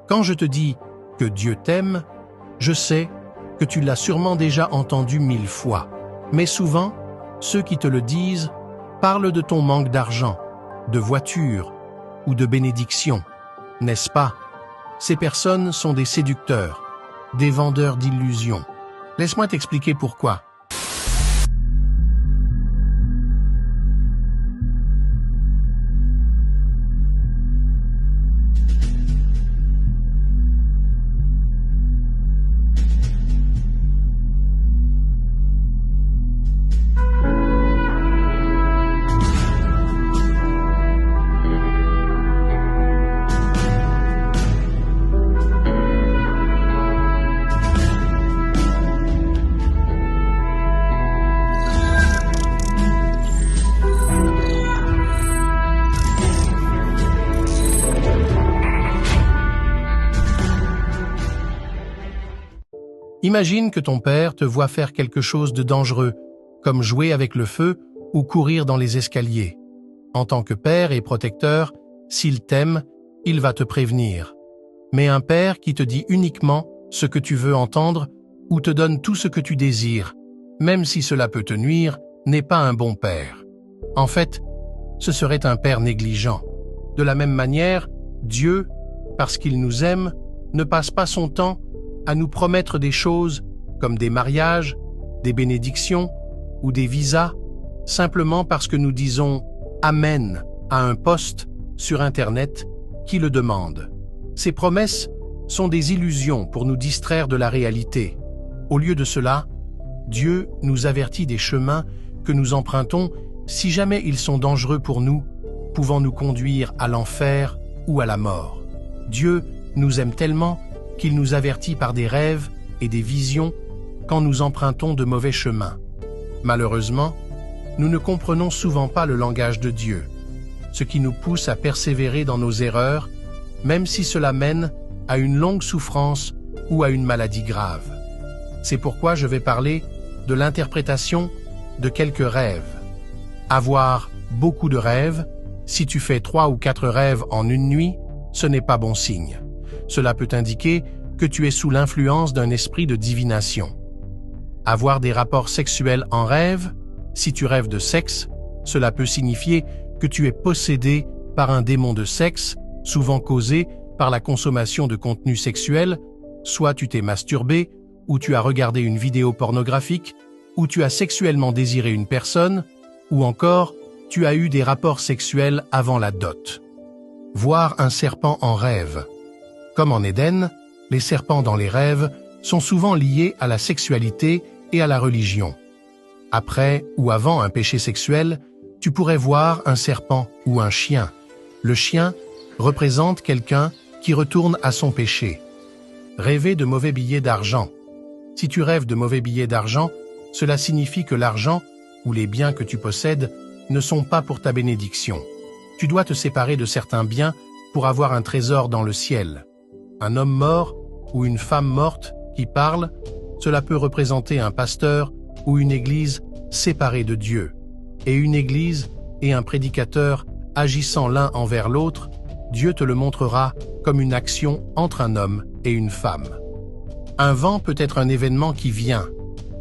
Quand je te dis que Dieu t'aime, je sais que tu l'as sûrement déjà entendu 1000 fois. Mais souvent, ceux qui te le disent parlent de ton manque d'argent, de voiture ou de bénédiction. N'est-ce pas? Ces personnes sont des séducteurs, des vendeurs d'illusions. Laisse-moi t'expliquer pourquoi. Imagine que ton père te voit faire quelque chose de dangereux, comme jouer avec le feu ou courir dans les escaliers. En tant que père et protecteur, s'il t'aime, il va te prévenir. Mais un père qui te dit uniquement ce que tu veux entendre ou te donne tout ce que tu désires, même si cela peut te nuire, n'est pas un bon père. En fait, ce serait un père négligent. De la même manière, Dieu, parce qu'il nous aime, ne passe pas son temps à nous promettre des choses comme des mariages, des bénédictions ou des visas, simplement parce que nous disons « Amen » à un post sur Internet qui le demande. Ces promesses sont des illusions pour nous distraire de la réalité. Au lieu de cela, Dieu nous avertit des chemins que nous empruntons si jamais ils sont dangereux pour nous, pouvant nous conduire à l'enfer ou à la mort. Dieu nous aime tellement qu'il nous avertit par des rêves et des visions quand nous empruntons de mauvais chemins. Malheureusement, nous ne comprenons souvent pas le langage de Dieu, ce qui nous pousse à persévérer dans nos erreurs, même si cela mène à une longue souffrance ou à une maladie grave. C'est pourquoi je vais parler de l'interprétation de quelques rêves. Avoir beaucoup de rêves, si tu fais 3 ou 4 rêves en une nuit, ce n'est pas bon signe. Cela peut indiquer que tu es sous l'influence d'un esprit de divination. Avoir des rapports sexuels en rêve, si tu rêves de sexe, cela peut signifier que tu es possédé par un démon de sexe, souvent causé par la consommation de contenu sexuel, soit tu t'es masturbé, ou tu as regardé une vidéo pornographique, ou tu as sexuellement désiré une personne, ou encore tu as eu des rapports sexuels avant la dot. Voir un serpent en rêve. Comme en Éden, les serpents dans les rêves sont souvent liés à la sexualité et à la religion. Après ou avant un péché sexuel, tu pourrais voir un serpent ou un chien. Le chien représente quelqu'un qui retourne à son péché. Rêver de mauvais billets d'argent. Si tu rêves de mauvais billets d'argent, cela signifie que l'argent ou les biens que tu possèdes ne sont pas pour ta bénédiction. Tu dois te séparer de certains biens pour avoir un trésor dans le ciel. Un homme mort ou une femme morte qui parle, cela peut représenter un pasteur ou une église séparée de Dieu. Et une église et un prédicateur agissant l'un envers l'autre, Dieu te le montrera comme une action entre un homme et une femme. Un vent peut être un événement qui vient.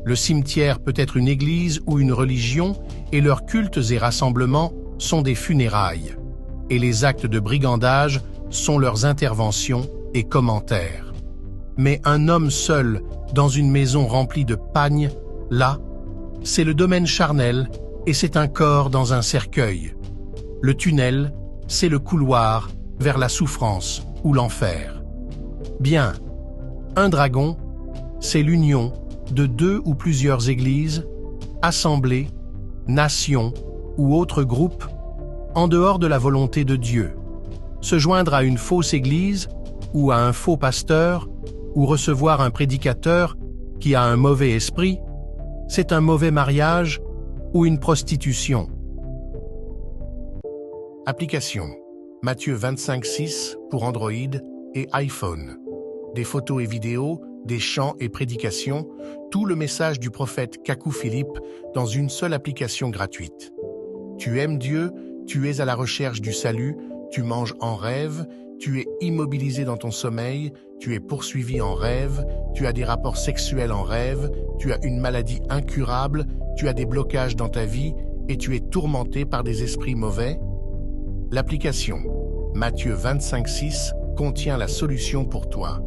Le cimetière peut être une église ou une religion et leurs cultes et rassemblements sont des funérailles. Et les actes de brigandage sont leurs interventions et commentaires. Mais un homme seul dans une maison remplie de pagne, là, c'est le domaine charnel et c'est un corps dans un cercueil. Le tunnel, c'est le couloir vers la souffrance ou l'enfer. Bien, un dragon, c'est l'union de 2 ou plusieurs églises, assemblées, nations ou autres groupes en dehors de la volonté de Dieu. Se joindre à une fausse église ou à un faux pasteur ou recevoir un prédicateur qui a un mauvais esprit, c'est un mauvais mariage ou une prostitution. Application. Matthieu 25:6 pour Android et iPhone. Des photos et vidéos, des chants et prédications, tout le message du prophète Kakou Philippe dans une seule application gratuite. Tu aimes Dieu, tu es à la recherche du salut, tu manges en rêve, Tu es immobilisé dans ton sommeil, tu es poursuivi en rêve, tu as des rapports sexuels en rêve, tu as une maladie incurable, tu as des blocages dans ta vie et tu es tourmenté par des esprits mauvais? L'application Matthieu 25,6 contient la solution pour toi.